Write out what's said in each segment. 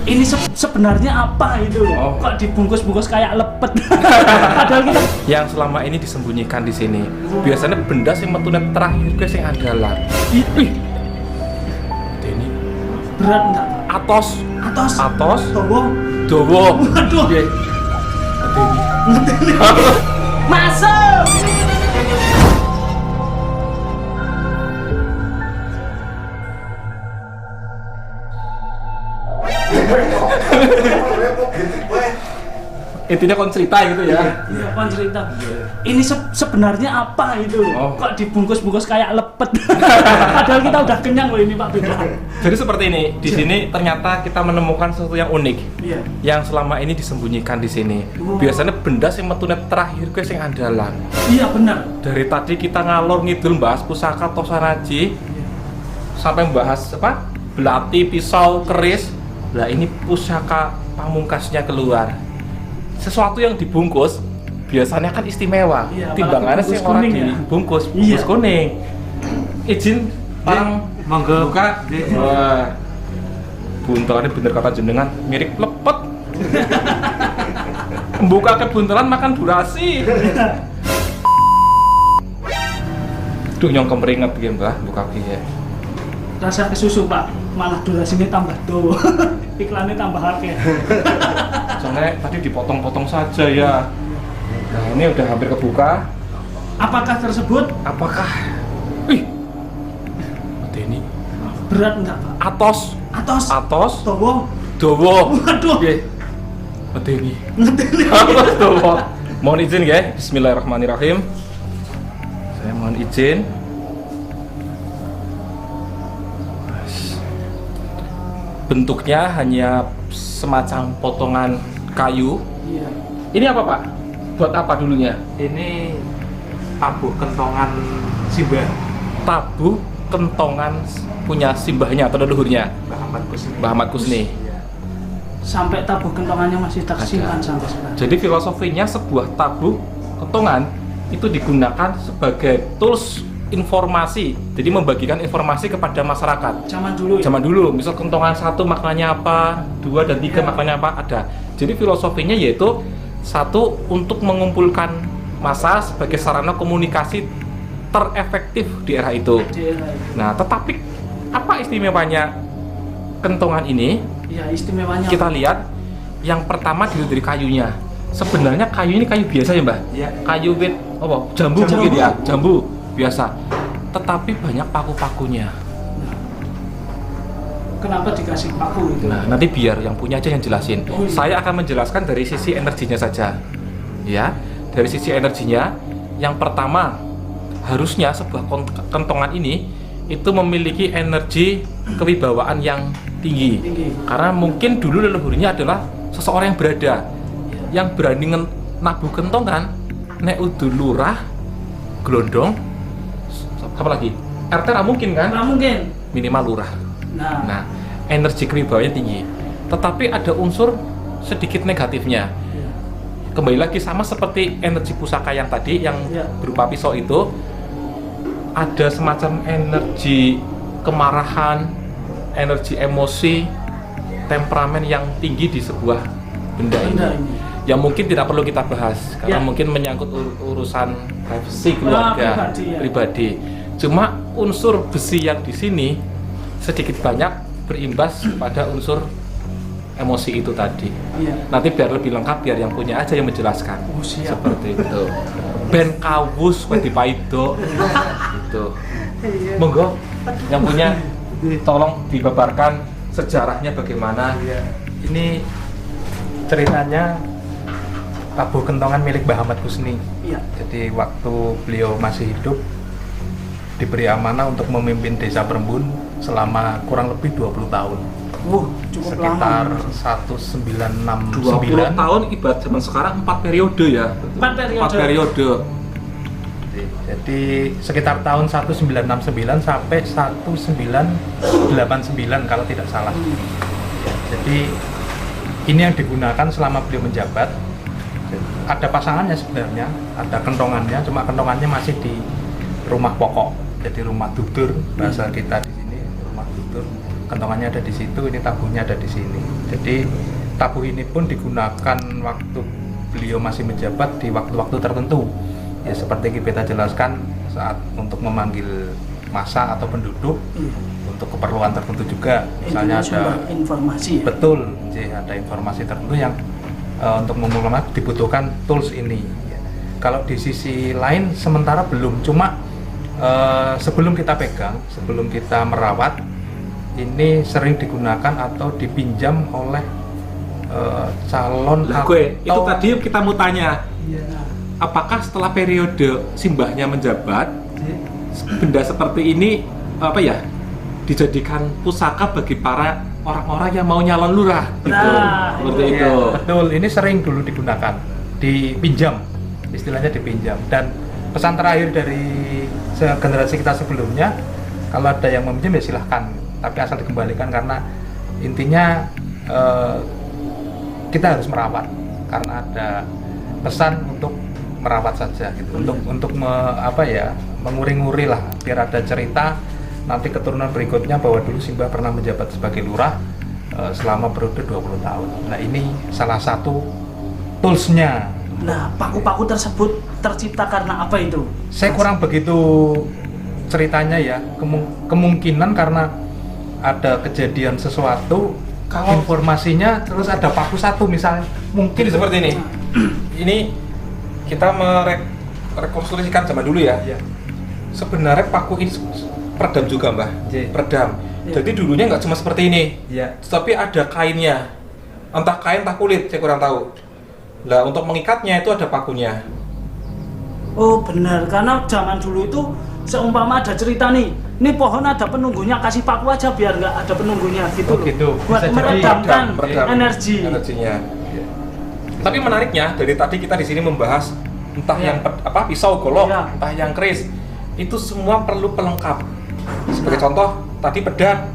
Ini sebenarnya apa itu? Kok dibungkus-bungkus kayak lepet? Padahal kita yang selama ini disembunyikan di sini. Biasanya benda sing metune terakhir guys yang andalan. Ih. Ini berat enggak? Atos. Dowo. Waduh. Nggih. Ngenteni. Masuk. Intinya kon cerita gitu ya. Iya, kon cerita. Ini sebenarnya apa itu? Kok dibungkus-bungkus kayak lepet? Padahal kita udah kenyang loh ini Pak Beda. Jadi seperti ini, di sini ternyata kita menemukan sesuatu yang unik. Iya. Yang selama ini disembunyikan di sini. Biasanya benda sing metune terakhir guys yang andalan. Iya benar. Dari tadi kita ngalor ngidul bahas pusaka Tosanaji sampai membahas apa? Belati, pisau, keris. Nah, ini pusaka pamungkasnya keluar. Sesuatu yang dibungkus biasanya kan istimewa. Iya, timbangannya sih orang dibungkus bungkus kuning. Izin Parang monggo buka. Wah. Buntelannya bener kata jenengan mirip lepet. Buka ke buntelan makan durasi. Duh nyong kemeringet piye Mbah buka piye. Rasa kesusu Pak, malah durasinya tambah tuh. Iklannya tambah akeh. Soalnya tadi dipotong-potong saja ya. Nah ini udah hampir kebuka. Apakah tersebut? Apakah? Ih, ini berat enggak Pak? Atos. Dowo. Waduh. Nggih. Ngenteni. Ngenteni. Dowo. Mohon izin ya. Bismillahirrahmanirrahim. Saya mohon izin. Bentuknya hanya semacam potongan kayu. Iya. Ini apa Pak? Buat apa dulunya? ini tabuh kentongan Simbah Tabuh kentongan punya simbahnya atau leluhurnya Mbah Ahmad Kusni. Kusni. Sampai tabuh kentongannya masih tersimpan sampai sekarang. Jadi filosofinya sebuah tabuh kentongan itu digunakan sebagai tools informasi. Jadi membagikan informasi kepada masyarakat. Zaman dulu ya? Zaman dulu, misal kentongan 1 maknanya apa, 2 dan 3 maknanya apa, ada. Jadi filosofinya yaitu satu untuk mengumpulkan massa sebagai sarana komunikasi terefektif di era itu. Nah, tetapi apa istimewanya kentongan ini? Ya, istimewanya. Kita lihat yang pertama dulu dari kayunya. Sebenarnya kayu ini kayu biasa ya, Mbah? Iya. Kayu wit apa? Jambu mungkin ya, jambu biasa. Tetapi banyak paku-pakunya. Kenapa dikasih paku itu? Nah, nanti biar yang punya aja yang jelasin. Oh, iya. Saya akan menjelaskan dari sisi energinya saja. Ya, dari sisi energinya, yang pertama harusnya sebuah kentongan ini itu memiliki energi kewibawaan yang tinggi. Karena mungkin dulu leluhurnya adalah seseorang yang berada, yang berani nabuh kentongan, nek udu lurah, glondong, apa lagi? RT nggak mungkin kan? Nggak mungkin. Minimal lurah. Nah, energi kewibawaannya tinggi. Tetapi ada unsur sedikit negatifnya. Kembali lagi sama seperti energi pusaka yang tadi, yang berupa pisau itu, ada semacam energi kemarahan, energi emosi, temperamen yang tinggi di sebuah benda ini. Yang mungkin tidak perlu kita bahas karena mungkin menyangkut urusan privasi keluarga, pribadi. Cuma unsur besi yang di sini sedikit banyak berimbas pada unsur emosi itu tadi. Nanti biar lebih lengkap, biar yang punya aja yang menjelaskan. Seperti itu. Ben kawus wedi paido. Gitu. Monggo yang punya tolong dipaparkan sejarahnya bagaimana. Ini ceritanya tabuh kentongan milik Mbah Ahmad Kusni. Jadi waktu beliau masih hidup diberi amanah untuk memimpin desa Perembun selama kurang lebih 20 tahun. Cukup sekitar lama. 1969. 20 tahun ibarat zaman sekarang 4 periode ya. 4 periode. Jadi sekitar tahun 1969 sampai 1989 kalau tidak salah. Jadi ini yang digunakan selama beliau menjabat. Ada pasangannya sebenarnya, ada kentongannya, cuma kentongannya masih di rumah pokok. Jadi rumah tutur, bahasa kita di sini rumah tutur. kentongannya ada di situ, ini tabuhnya ada di sini. Jadi tabuh ini pun digunakan waktu beliau masih menjabat di waktu-waktu tertentu. Ya seperti kita jelaskan saat untuk memanggil massa atau penduduk untuk keperluan tertentu juga. Misalnya ada informasi. Betul, ada informasi tertentu yang untuk memulai dibutuhkan tools ini. Kalau di sisi lain sementara belum, cuma sebelum kita pegang, sebelum kita merawat, ini sering digunakan atau dipinjam oleh calon itu tadi kita mau tanya, apakah setelah periode simbahnya menjabat, benda seperti ini dijadikan pusaka bagi para orang-orang yang mau nyalon lurah gitu, seperti itu. Betul, ini sering dulu digunakan, dipinjam, istilahnya dipinjam. Dan pesan terakhir dari generasi kita sebelumnya, kalau ada yang meminjam ya silahkan, tapi asal dikembalikan, karena intinya kita harus merawat, karena ada pesan untuk merawat saja gitu, untuk menguri-nguri lah, biar ada cerita nanti keturunan berikutnya bahwa dulu Simbah pernah menjabat sebagai lurah selama periode 20 tahun. Nah ini salah satu toolsnya. Nah, paku-paku tersebut tercipta karena apa itu? Saya kurang begitu ceritanya ya, kemungkinan karena ada kejadian sesuatu, kalau informasinya terus ada paku satu misalnya, mungkin seperti ini. Ini kita merekonstruksikan zaman dulu ya. Sebenarnya paku ini peredam juga, Mbah. Peredam. Jadi dulunya nggak cuma seperti ini, tapi ada kainnya, entah kain entah kulit, saya kurang tahu. Nah, untuk mengikatnya itu ada pakunya. Oh benar, karena zaman dulu itu seumpama ada cerita nih, ini pohon ada penunggunya, kasih paku aja biar nggak ada penunggunya gitu. Gitu. Buat meredamkan energinya. Tapi menariknya dari tadi kita di sini membahas entah yang pisau golok, entah yang keris, itu semua perlu pelengkap. Sebagai contoh, tadi pedang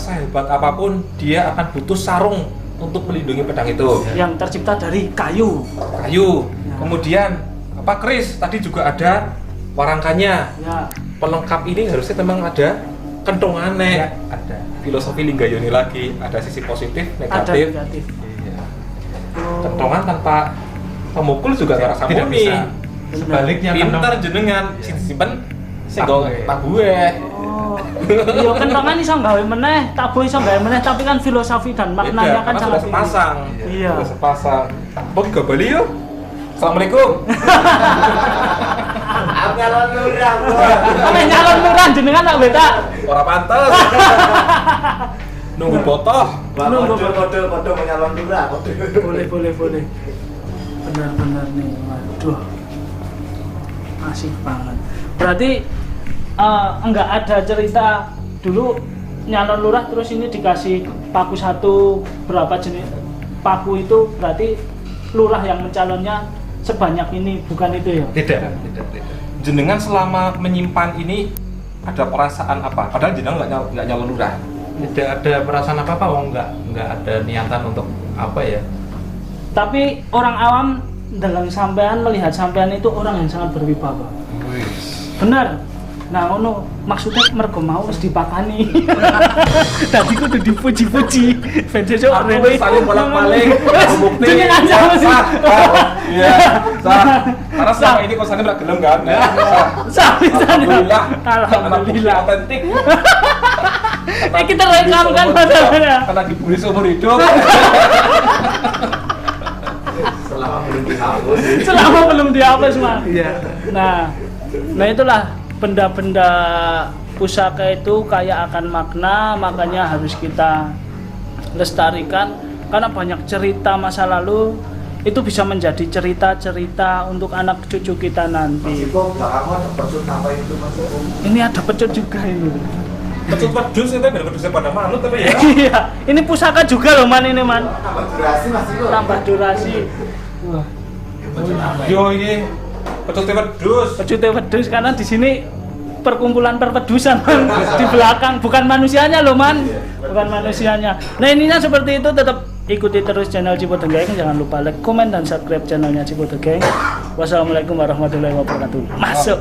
sehebat apapun dia akan butuh sarung untuk melindungi pedang itu. Yang tercipta dari kayu. Kemudian keris tadi juga ada warangkannya. Pelengkap ini harusnya memang ada kentongannya. Ada. Filosofi Linggayoni lagi, ada sisi positif, negatif. Ada negatif. Kentongan tanpa pemukul juga nggak rasa tidak murni. bisa. Sebaliknya pintar jenengan simpen senggol tabue. Iya, kentongan iso gawe meneh, tabu iso gawe meneh, tapi kan filosofi dan maknanya kan sudah sangat sepasang. Iya. Sudah sepasang. Bagi Bali yuk. Assalamualaikum. Nyalon lurah. Nyalon lurah jenengan tak beta. Ora pantes. Nunggu botoh. Kode menyalon lurah. Boleh. Benar nih. Waduh. Masih banget. Berarti enggak ada cerita dulu nyalon lurah terus ini dikasih paku satu, berapa jenis paku itu, berarti lurah yang mencalonnya sebanyak ini, bukan itu ya? Tidak. Jenengan selama menyimpan ini ada perasaan apa? Padahal jenengan nggak nyalon lurah. Tidak ada perasaan apa-apa, nggak ada niatan untuk apa ya. Tapi orang awam dalam sampean melihat sampean itu orang yang sangat berwibawa. Benar. Nah, ono maksudnya mergo mau wis dipakani. Tadi kudu dipuji-puji. Ben sesuk Aku saling bolak-balik bukti. Iya, sah. Karena selama ini kosannya nggak gelem kan. Sah. Alhamdulillah. Otentik. Kita rekam kan padahal. Karena dibully seumur hidup. Selama belum dihapus. Mas. Iya. Nah itulah benda-benda pusaka itu kaya akan makna, makanya harus kita lestarikan karena banyak cerita masa lalu itu bisa menjadi cerita-cerita untuk anak cucu kita nanti. Ini ada pecut juga ini. Pecut pedus itu benar pedusnya pada manut tapi ya. Iya, ini pusaka juga loh man ini man. Tambah durasi masih kok. Tambah durasi. Wah. Yo ini pecutnya pedus. Pecutnya pedus karena di sini perkumpulan perpedusan man. Di belakang, bukan manusianya loh man, bukan manusianya. Nah ininya seperti itu, tetap ikuti terus channel Cibote Gang, jangan lupa like, komen dan subscribe channelnya Cibote Gang. Wassalamualaikum warahmatullahi wabarakatuh. Masuk.